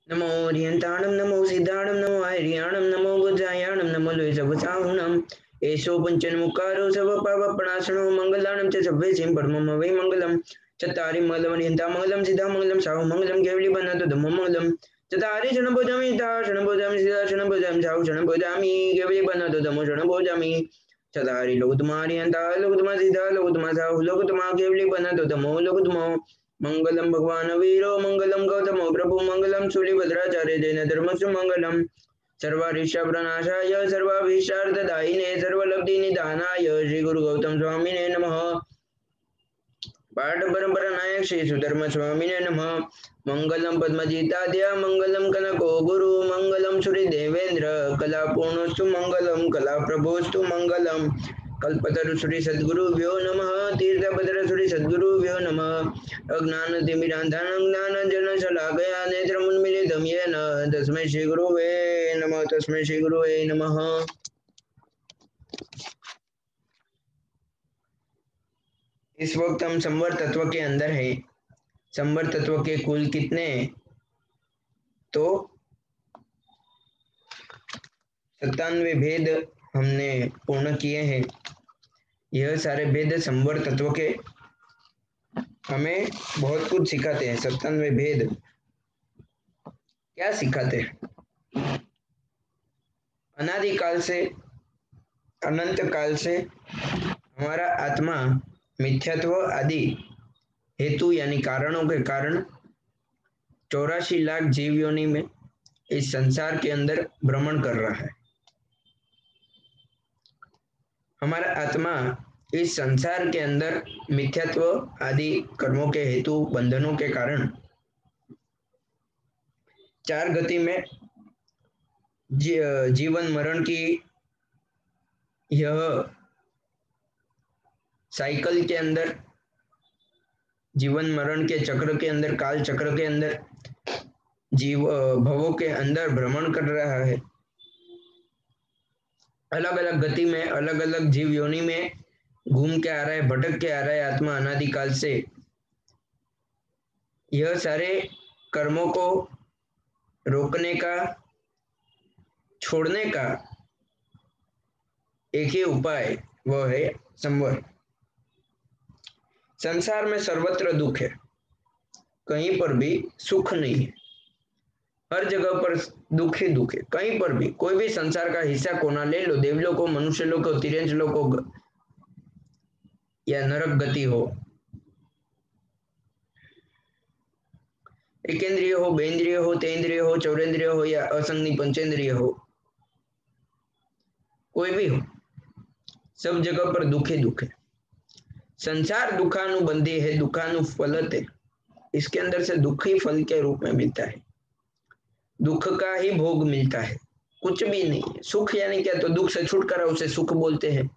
नमो रियंताणम नमो सिद्धाणम नमो आर्याणम नमो बुद्धायाणम नमो लोयसवसाहुणम एषो पंचन्मुखारो सर्वपापप्रणाशनो मंगलाणं च सभ्यसिं परमं वै मंगलम् चत्तारि मंगलम रियंता मंगलम सिद्धा मंगलम साहु मंगलम केवली बन्नतु धम्मो मंगलम चत्तारि शरणभुजामि ता शरणभुजामि सिद्धा शरणभुजामि साहु शरणभुजामि केवली बन्नतु धम्मो शरणभुजामि चत्तारि लोकतमा रियंता लोकतमा सिद्धा लोकतमा साहु लोकतमा केवली बन्नतु धम्मो लोकतमो मंगलम भगवान वीरो मंगलम गौतमो प्रभु मंगलम शूलिभद्राचार्य जैन धर्मसु मंगलम सर्वारिष्टप्रणाशाय सर्वाभीष्टार्थदायिने सर्वलब्धिनिधानाय श्री गुरु गौतम स्वामिने नमः। पाठ परंपरा नायक श्री सुधर्म स्वामिने नमः। मंगलम पद्मजिताद्य मंगलम कनको गुरु मंगलम सूर्य देवेंद्र कला पूर्णस्तु मंगलम कला प्रभोस्तु मंगलम कल्पतरु श्री सद्गुरुभ्यो नमः। तीर्थभद्र श्री सद्गुरुभ्यो नमः। अज्ञानतिमिरान्धनं ज्ञानञ्जनशलाकया नेत्रमुन्मीलितं येन तस्मै श्रीगुरुवे नमः। तस्मै श्रीगुरुवे नमः। इस वक्त हम संवर तत्व के अंदर है। संवर तत्व के कुल कितने? तो 97 भेद हमने पूर्ण किए हैं। यह सारे भेद संवर तत्व के हमें बहुत कुछ सिखाते हैं। 97 भेद क्या सिखाते हैं? अनादिकाल से अनंत काल से हमारा आत्मा मिथ्यात्व आदि हेतु यानी कारणों के कारण 84 लाख जीव योनि में इस संसार के अंदर भ्रमण कर रहा है। हमारा आत्मा इस संसार के अंदर मिथ्यात्व आदि कर्मों के हेतु बंधनों के कारण 4 गति में जीवन मरण की यह साइकिल के अंदर, जीवन मरण के चक्र के अंदर, काल चक्र के अंदर, जीव भवों के अंदर भ्रमण कर रहा है। अलग अलग गति में अलग अलग जीव योनि में घूम के आ रहा है, भटक के आ रहा है आत्मा अनादिकाल से। यह सारे कर्मों को रोकने का, छोड़ने का एक ही उपाय, वह है संवर। संसार में सर्वत्र दुख है, कहीं पर भी सुख नहीं है। हर जगह पर दुख ही दुख है। कहीं पर भी कोई भी संसार का हिस्सा कोना ले लो, देवलोक हो, मनुष्य लोक हो, तिर्यंच लोक हो या नरक गति हो, एकेंद्रिय हो, बेंद्रिय हो, तेंद्रिय हो, चौरेंद्रिय हो या असंगनी पंचेंद्रिय हो, कोई भी हो, सब जगह पर दुख ही दुख है। संसार दुखानुबंधी है, दुखानुफलत है। इसके अंदर से दुख ही फल के रूप में मिलता है, दुख का ही भोग मिलता है, कुछ भी नहीं है। सुख यानी क्या? तो दुख से छुटकारा, उसे सुख बोलते हैं।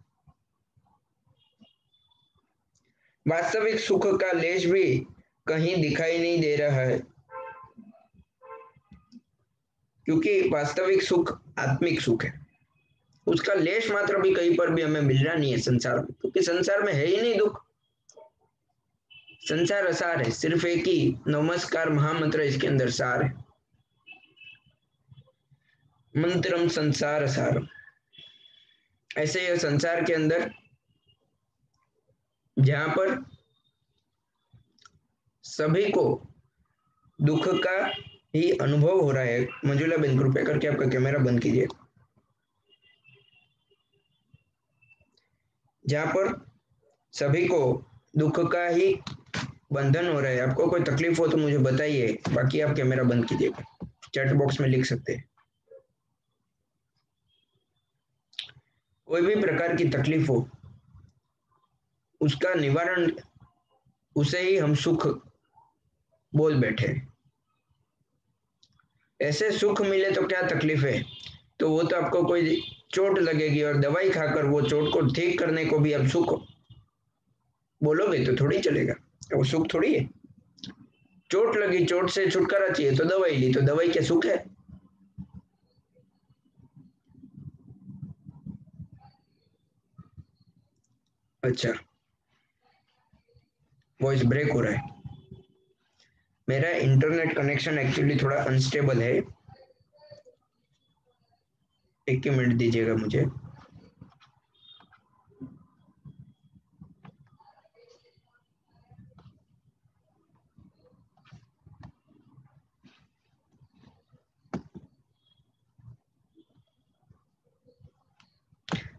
वास्तविक सुख का लेश भी कहीं दिखाई नहीं दे रहा है, क्योंकि वास्तविक सुख आत्मिक सुख है। उसका लेश मात्र भी कहीं पर भी हमें मिल रहा नहीं है संसार में, क्योंकि संसार में है ही नहीं दुख। संसार असार है, सिर्फ एक ही नमस्कार महामंत्र इसके अंदर सार है। मंत्रम संसार सारम। ऐसे यह संसार के अंदर जहां पर सभी को दुख का ही अनुभव हो रहा है। मंजुला बेन, कृपया करके आपका कैमरा बंद कीजिए। जहां पर सभी को दुख का ही बंधन हो रहा है। आपको कोई तकलीफ हो तो मुझे बताइए, बाकी आप कैमरा बंद कीजिएगा। चैट बॉक्स में लिख सकते हैं। कोई भी प्रकार की तकलीफ हो, उसका निवारण, उसे ही हम सुख बोल बैठे। ऐसे सुख मिले तो क्या तकलीफ है? तो वो तो आपको कोई चोट लगेगी और दवाई खाकर वो चोट को ठीक करने को भी आप सुख बोलोगे तो थोड़ी चलेगा, वो सुख थोड़ी है। चोट लगी, चोट से छुटकारा चाहिए तो दवाई ली, तो दवाई क्या सुख है? अच्छा, वॉइस ब्रेक हो रहा है। मेरा इंटरनेट कनेक्शन एक्चुअली थोड़ा अनस्टेबल है, एक ही मिनट दीजिएगा मुझे।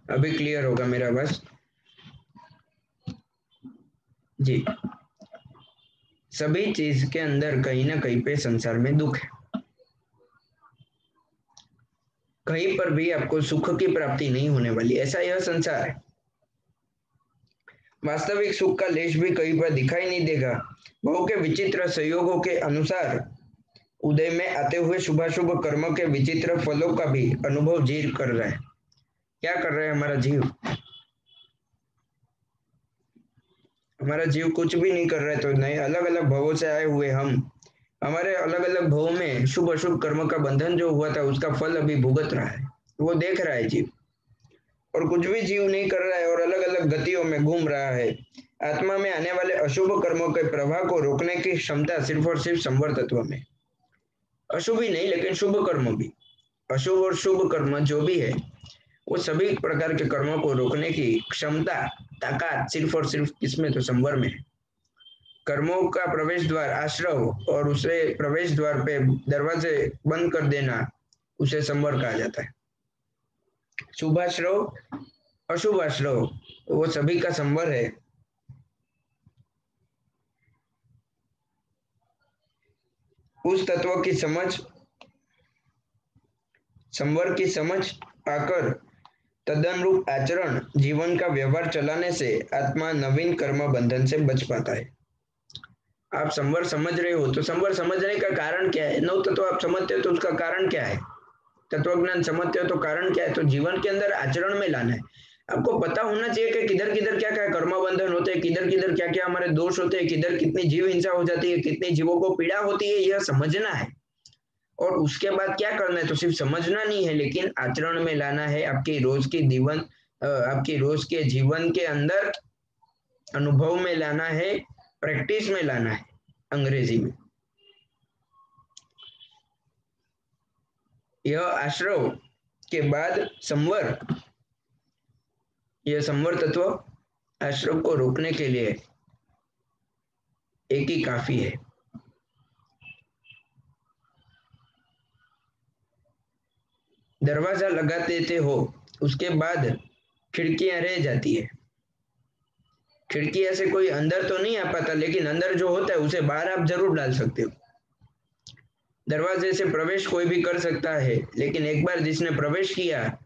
अभी क्लियर होगा मेरा बस जी। सभी चीज के अंदर कहीं ना कहीं पे संसार में दुख है, कहीं पर भी आपको सुख की प्राप्ति नहीं होने वाली, ऐसा यह संसार है। वास्तविक सुख का लेश भी कहीं पर दिखाई नहीं देगा। बहु के विचित्र संयोगों के अनुसार उदय में आते हुए शुभाशुभ कर्म के विचित्र फलों का भी अनुभव जीव कर रहा है। क्या कर रहा है हमारा जीव? हमारा जीव कुछ भी नहीं कर रहा है, तो नए अलग अलग भवों से आए हुए हम, हमारे अलग अलग भवों में शुभ अशुभ कर्म का बंधन जो हुआ था उसका फल अभी भुगत रहा है, वो देख रहा है जीव। और कुछ भी जीव नहीं कर रहा है और अलग अलग गतियों में घूम रहा है। आत्मा में आने वाले अशुभ कर्मों के प्रभाव को रोकने की क्षमता सिर्फ और सिर्फ संवर तत्व में। अशुभ ही नहीं लेकिन शुभ कर्म भी, अशुभ और शुभ कर्म जो भी है वो सभी प्रकार के कर्मों को रोकने की क्षमता, ताकत सिर्फ और सिर्फ किसमें? तो संवर में है। कर्मों का प्रवेश द्वार आश्रव और उसे प्रवेश द्वार पे दरवाजे बंद कर देना, उसे संवर कहा जाता है। शुभाश्रव अशुभाश्रव वो सभी का संवर है। उस तत्व की समझ, संवर की समझ पाकर तदनुरूप आचरण जीवन का व्यवहार चलाने से आत्मा नवीन कर्म बंधन से बच पाता है। आप संवर समझ रहे हो तो संवर समझने का कारण क्या है? नव तत्व आप समझते हो तो उसका कारण क्या है? तत्वज्ञान समझते हो तो कारण क्या है? तो जीवन के अंदर आचरण में लाना है। आपको पता होना चाहिए कि किधर किधर क्या क्या कर्म बंधन होते हैं, किधर किधर क्या क्या हमारे दोष होते हैं, किधर कितनी जीव हिंसा हो जाती है, कितने जीवों को पीड़ा होती है, यह समझना है। और उसके बाद क्या करना है? तो सिर्फ समझना नहीं है लेकिन आचरण में लाना है। आपकी रोज के जीवन के अंदर अनुभव में लाना है, प्रैक्टिस में लाना है, अंग्रेजी में। यह आश्रव के बाद संवर, यह संवर तत्व आश्रव को रोकने के लिए एक ही काफी है। दरवाजा लगा देते हो उसके बाद खिड़कियां रह जाती है। खिड़की ऐसे कोई अंदर तो नहीं आ पाता, लेकिन अंदर जो होता है उसे बाहर आप जरूर डाल सकते हो। दरवाजे से प्रवेश कोई भी कर सकता है, लेकिन एक बार जिसने प्रवेश किया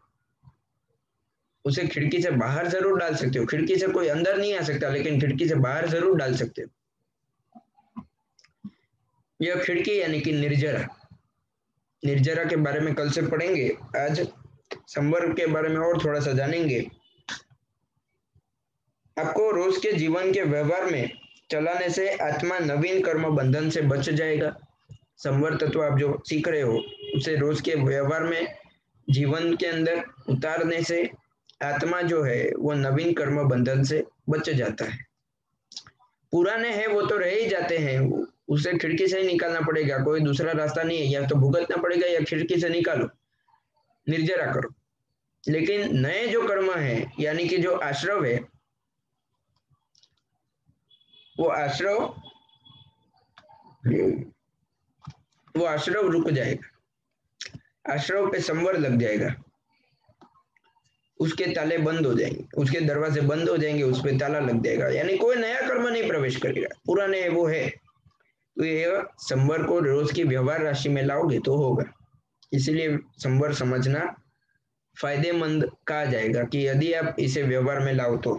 उसे खिड़की से बाहर जरूर डाल सकते हो। खिड़की से कोई अंदर नहीं आ सकता, लेकिन खिड़की से बाहर जरूर डाल सकते हो। यह खिड़की यानी कि निर्जरा। निर्जरा के बारे में कल से पढ़ेंगे, आज संवर के बारे में और थोड़ा सा जानेंगे। आपको रोज के जीवन के व्यवहार में चलाने से आत्मा नवीन कर्म बंधन से बच जाएगा। संवर तत्व आप जो सीख रहे हो उसे रोज के व्यवहार में जीवन के अंदर उतारने से आत्मा जो है वो नवीन कर्म बंधन से बच जाता है। पुराने हैं वो तो रह ही जाते हैं, उसे खिड़की से ही निकालना पड़ेगा, कोई दूसरा रास्ता नहीं है। या तो भुगतना पड़ेगा या खिड़की से निकालो, निर्जरा करो। लेकिन नए जो कर्म है यानी कि जो आश्रव है, वो आश्रव रुक जाएगा, आश्रव पे संवर लग जाएगा, उसके ताले बंद हो जाएंगे, उसके दरवाजे बंद हो जाएंगे, उस पे ताला लग जाएगा, यानी कोई नया कर्म नहीं प्रवेश करेगा, पुराने वो है। तो ये संवर को रोज की व्यवहार राशि में लाओगे तो होगा। इसीलिए संवर समझना फायदेमंद कहा जाएगा कि यदि आप इसे व्यवहार में लाओ तो।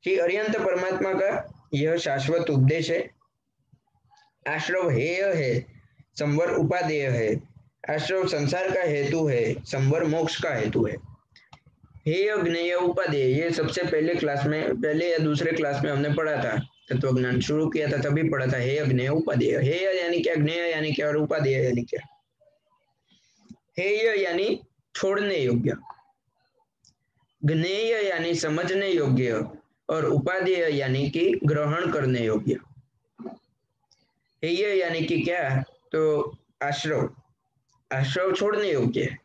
श्री अरिहंत परमात्मा का यह शाश्वत उपदेश है। आश्रव हेय है, संवर उपादेय है। आश्रव संसार का हेतु है, संवर मोक्ष का हेतु है। हेय ज्ञेय उपादेय, ये सबसे पहले या दूसरे क्लास में हमने पढ़ा था, तत्वज्ञान शुरू किया था तभी पढ़ा था। हेय ज्ञेय उपादेय, हेय यानी क्या, ज्ञेय यानी क्या और उपादेय यानी क्या। हेय यानी छोड़ने योग्य, ज्ञेय यानी समझने योग्य और उपादेय यानी कि ग्रहण करने योग्य। हेय यानी कि क्या, तो आश्रव, आश्रव छोड़ने योग्य है।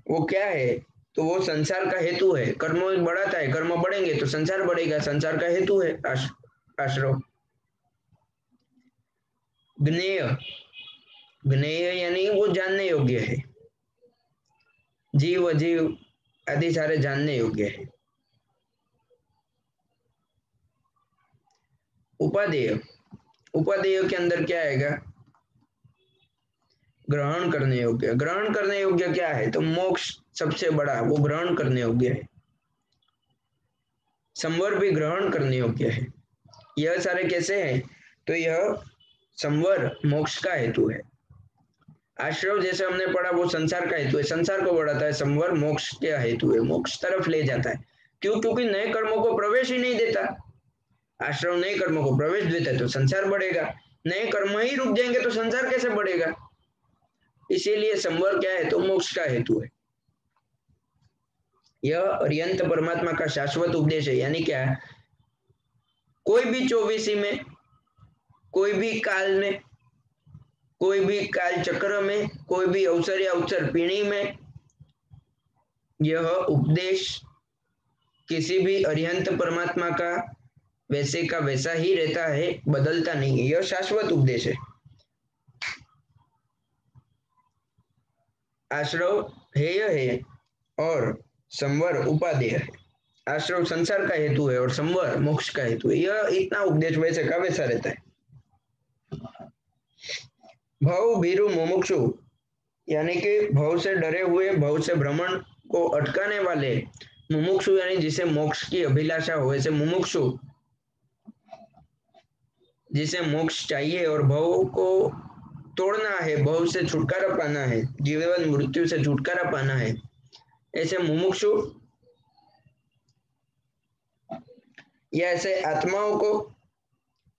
वो क्या है, तो वो संसार का हेतु है, कर्म बढ़ाता है, कर्म बढ़ेंगे तो संसार बढ़ेगा, संसार का हेतु है आश्रव। ज्ञेय, ज्ञेय यानी वो जानने योग्य है, जीव अजीव आदि सारे जानने योग्य है। उपादेय, उपादेय के अंदर क्या आएगा, ग्रहण करने योग्य। ग्रहण करने योग्य क्या है, तो मोक्ष सबसे बड़ा, वो ग्रहण करने योग्य है। संवर भी ग्रहण करने योग्य है। यह सारे कैसे हैं, तो यह संवर मोक्ष का हेतु है। आश्रव जैसे हमने पढ़ा वो संसार का हेतु है, संसार को बढ़ाता है। संवर मोक्ष का हेतु है, मोक्ष तरफ ले जाता है। क्यों, क्योंकि नए कर्मों को प्रवेश ही नहीं देता। आश्रव नए कर्मों को प्रवेश देता है तो संसार बढ़ेगा, नए कर्म ही रुक जाएंगे तो संसार कैसे बढ़ेगा। इसीलिए संवर क्या है, तो मोक्ष का हेतु है। यह अर्यंत परमात्मा का शाश्वत उपदेश है। यानी क्या, कोई भी 24 में, कोई भी काल में, कोई भी काल चक्र में, कोई भी अवसर या अवसर पीढ़ी में यह उपदेश किसी भी अर्यंत परमात्मा का वैसे का वैसा ही रहता है, बदलता नहीं है। यह शाश्वत उपदेश है। आश्रव हेय है और संवर उपादेय है। आश्रव संसार का हेतु है और संवर मोक्ष का हेतु है। यह इतना उपदेश वैसे का वैसा रहता है। भव भीरु मुमुक्षु, यानी कि भव से डरे हुए, भव से भ्रमण को अटकाने वाले, मुमुक्षु यानी जिसे मोक्ष की अभिलाषा हो, ऐसे मुमुक्षु जिसे मोक्ष चाहिए और भव को तोड़ना है, भव से छुटकारा पाना है, जीवन मृत्यु से छुटकारा पाना है, ऐसे मुमुक्षु या ऐसे आत्माओं को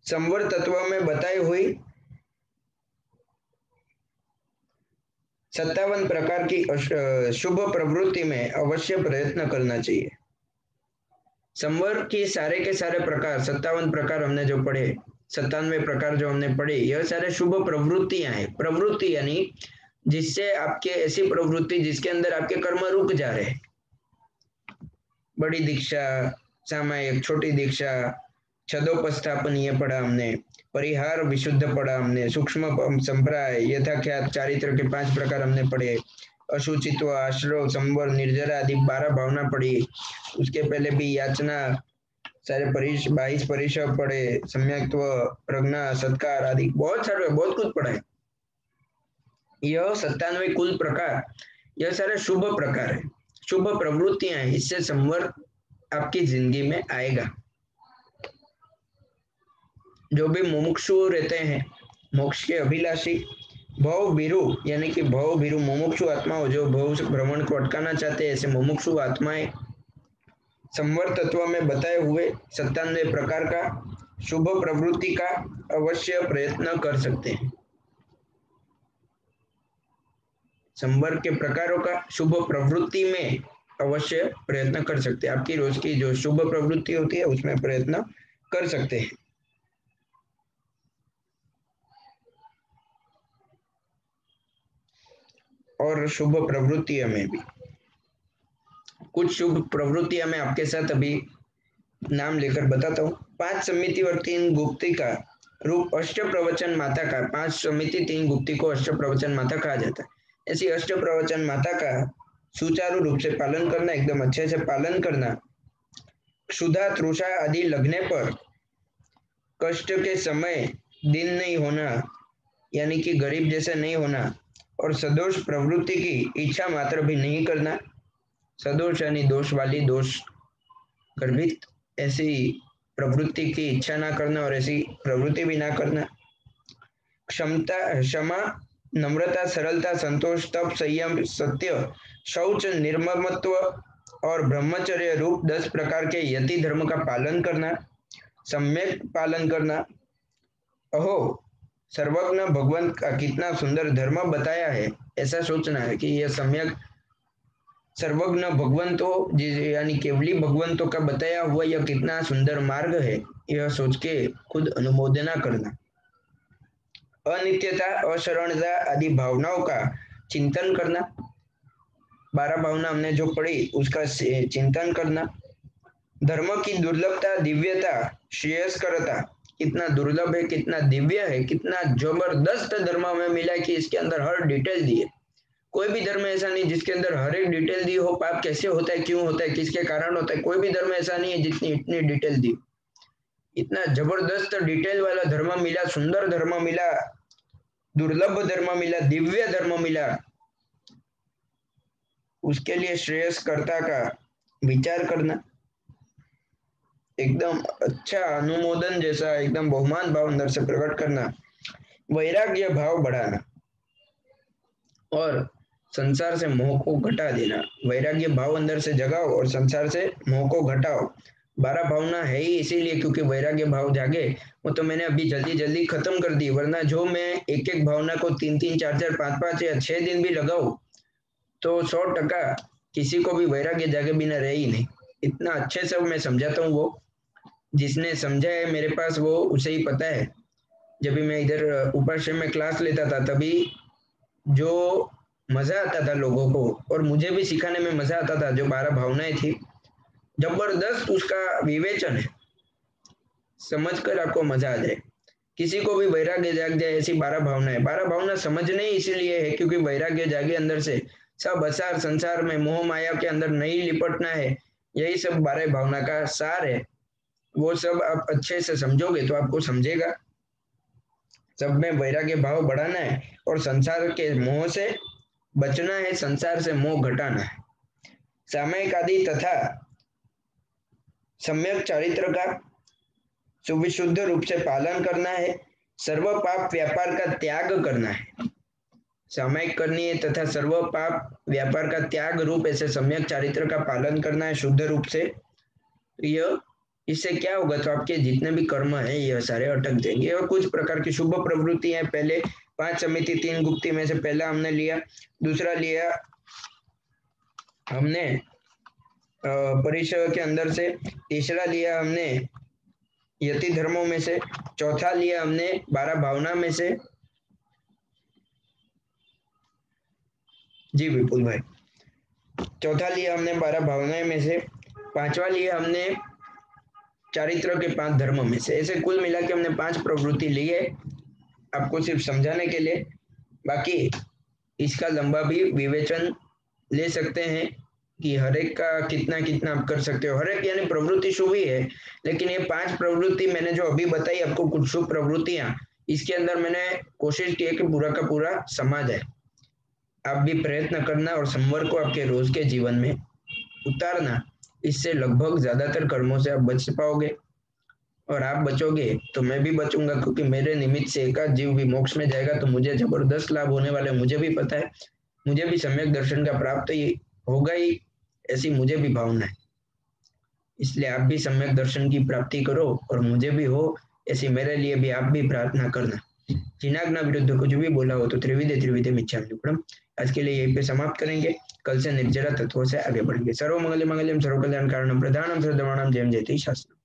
संवर तत्व में बताई हुई 57 प्रकार की शुभ प्रवृत्ति में अवश्य प्रयत्न करना चाहिए। संवर की सारे के सारे प्रकार, 57 प्रकार हमने जो पढ़े, 97 प्रकार जो हमने पढ़े, यह सारे शुभ प्रवृत्तियां हैं। प्रवृत्ति यानी जिससे आपके, ऐसी प्रवृत्ति जिसके अंदर आपके कर्म रुक जा रहे। बड़ी दीक्षा, सामायिक, छोटी दीक्षा, छदोपस्थापन ये पढ़ा हमने, परिहार विशुद्ध पढ़ा हमने, सूक्ष्म संप्राय, यथाख्यात, चारित्र के 5 प्रकार हमने पढ़े, अशुचित्व, आश्रव, संवर, निर्जरा आदि 12 भावना पढ़ी। उसके पहले भी याचना, सारे 22 परिषद पढ़े, सम्यक्त्व, प्रज्ञा, सत्कार आदि बहुत सारे, बहुत कुछ पढ़ा है। यह 97 कुल प्रकार, यह सारे शुभ प्रकार है, शुभ प्रवृत्तियां हैं। इससे संवर आपकी जिंदगी में आएगा। जो भी मुमुक्षु रहते हैं, मोक्ष के अभिलाषी, भव भीरु यानी कि भव भीरु मुमुक्षु आत्माओं जो भव से भ्रमण को अटकाना चाहते हैं, ऐसे मुमुक्षु आत्माएं संवर तत्व में बताए हुए 97 प्रकार का शुभ प्रवृत्ति का अवश्य प्रयत्न कर सकते हैं। संवर के प्रकारों का शुभ प्रवृत्ति में अवश्य प्रयत्न कर सकते हैं। आपकी रोज की जो शुभ प्रवृत्ति होती है उसमें प्रयत्न कर सकते हैं। और शुभ प्रवृत्तियों में भी कुछ शुभ प्रवृत्तियां मैं आपके साथ अभी नाम लेकर बताता हूँ। 5 समिति और 3 गुप्ती का रूप अष्ट प्रवचन माता का, 5 समिति 3 गुप्ती को अष्ट प्रवचन माता कहा जाता है। ऐसी अष्ट प्रवचन माता का सुचारू रूप से पालन करना, एकदम अच्छे से पालन करना, क्षुधा तृषा आदि लगने पर कष्ट के समय दिन नहीं होना, यानी कि गरीब जैसे नहीं होना, और सदोष प्रवृत्ति की इच्छा मात्र भी नहीं करना। सदोष यानी दोष वाली, दोष गर्भित ऐसी प्रवृत्ति की इच्छा ना करना और ऐसी प्रवृत्ति भी ना करना। क्षमता, क्षमा, नम्रता, सरलता, संतोष, तप, संयम, सत्य, शौच, निर्ममत्व और ब्रह्मचर्य रूप 10 प्रकार के यति धर्म का पालन करना, सम्यक पालन करना। अहो, सर्वज्ञ भगवंत का कितना सुंदर धर्म बताया है, ऐसा सोचना है कि यह सम्यक सर्वज्ञ भगवंतों यानी केवली भगवंतों का बताया हुआ यह कितना सुंदर मार्ग है, यह सोच के खुद अनुमोदना करना। अनित्यता, अशरणता आदि भावनाओं का चिंतन करना। 12 भावना हमने जो पढ़ी उसका चिंतन करना। धर्म की दुर्लभता, दिव्यता, श्रेयस्करता, कितना दुर्लभ है, कितना दिव्य है, कितना जबरदस्त धर्म हमें मिला है कि इसके अंदर हर डिटेल दी है। कोई भी धर्म ऐसा नहीं जिसके अंदर हर एक डिटेल दी हो, पाप कैसे होता है, क्यों होता है, किसके कारण होता है। कोई भी धर्म ऐसा नहीं है जितनी इतनी डिटेल दी। इतना जबरदस्त डिटेल वाला धर्म मिला, सुंदर धर्म मिला, दुर्लभ धर्म मिला, दिव्य धर्म मिला। उसके लिए श्रेयस्कर्ता का विचार करना, एकदम अच्छा अनुमोदन जैसा एकदम बहुमान भाव अंदर से प्रकट करना। वैराग्य भाव बढ़ाना और संसार से मोह को घटा देना। वैराग्य भाव अंदर से जगाओ और संसार से मोह को घटाओ। 12 भावना है ही इसीलिए क्योंकि वैराग्य भाव जागे। वो तो मैंने अभी जल्दी जल्दी खत्म कर दी, वरना जो मैं एक एक भावना को 3-3, 4-4, 5-5 या 6 दिन भी लगाऊं तो 100% किसी को भी वैराग्य जागे बिना रहे ही नहीं। इतना अच्छे से मैं समझाता हूँ, वो जिसने समझा है मेरे पास वो उसे ही पता है। जब भी मैं इधर उपाश्रम में क्लास लेता था तभी जो मजा आता था लोगों को और मुझे भी सिखाने में मजा आता था। जो 12 भावनाएं थी, जबरदस्त उसका विवेचन है, समझकर आपको मजा आ जाए। किसी को भी वैराग्य जाग जाए ऐसी 12 भावनाएं। 12 भावना समझने ही इसीलिए है क्योंकि वैराग्य जागे अंदर से। सब असार संसार में मोह माया के अंदर नहीं लिपटना है, यही सब 12 भावना का सार है। वो सब आप अच्छे से समझोगे तो आपको समझेगा। सब में वैराग्य भाव बढ़ाना है और संसार के मोह से बचना है, संसार से मोह घटाना है। सामयिक आदि तथा सम्यक चारित्र का सुविशुद्ध रूप से पालन करना है। सर्व पाप व्यापार का त्याग करना है। सामयिक करनी है तथा सर्व पाप व्यापार का त्याग रूप ऐसे सम्यक चारित्र का पालन करना है शुद्ध रूप से। यह इससे क्या होगा तो आपके जितने भी कर्म है यह सारे अटक जाएंगे। और कुछ प्रकार की शुभ प्रवृत्ति है। पहले 5 समिति 3 गुप्ती में से पहला हमने लिया, दूसरा लिया हमने परिचय के अंदर से, तीसरा लिया हमने यति धर्मों में से, चौथा लिया हमने 12 भावना में से। जी विपुल भाई, चौथा लिया हमने 12 भावनाएं में से, पांचवा लिया हमने चारित्र के 5 धर्म में से। ऐसे कुल मिला के हमने 5 प्रवृत्ति ली है आपको सिर्फ समझाने के लिए। बाकी इसका लंबा भी विवेचन ले सकते हैं कि हर एक का कितना कितना आप कर सकते हो। हर एक यानी प्रवृत्ति शुभ ही है, लेकिन ये 5 प्रवृत्ति मैंने जो अभी बताई आपको, कुछ शुभ प्रवृत्तियां, इसके अंदर मैंने कोशिश की है कि पूरा का पूरा समा जाए। आप भी प्रयत्न करना और संवर को आपके रोज के जीवन में उतारना। इससे लगभग ज्यादातर कर्मों से आप बच पाओगे और आप बचोगे तो मैं भी बचूंगा, क्योंकि मेरे निमित्त से एक जीव भी मोक्ष में जाएगा तो मुझे जबरदस्त लाभ होने वाले, मुझे भी पता है। मुझे भी सम्यक दर्शन का प्राप्त ही होगा ही, ऐसी मुझे भी भावना है। इसलिए आप भी सम्यक दर्शन की प्राप्ति करो और मुझे भी हो, ऐसी मेरे लिए भी आप भी प्रार्थना करना। जिनाग्ना विरुद्ध कुछ भी बोला हो तो त्रिविधे त्रिविधे मिच्छामि दुक्कडम। आज के लिए यहीं पे समाप्त करेंगे। कल से निर्जरा तत्वों से आगे बढ़ेंगे। सर्व मंगल मंगलम सर्व कल्याण कारणम प्रधानम सर्वधर्माणाम जयम जयते शास्त्रम।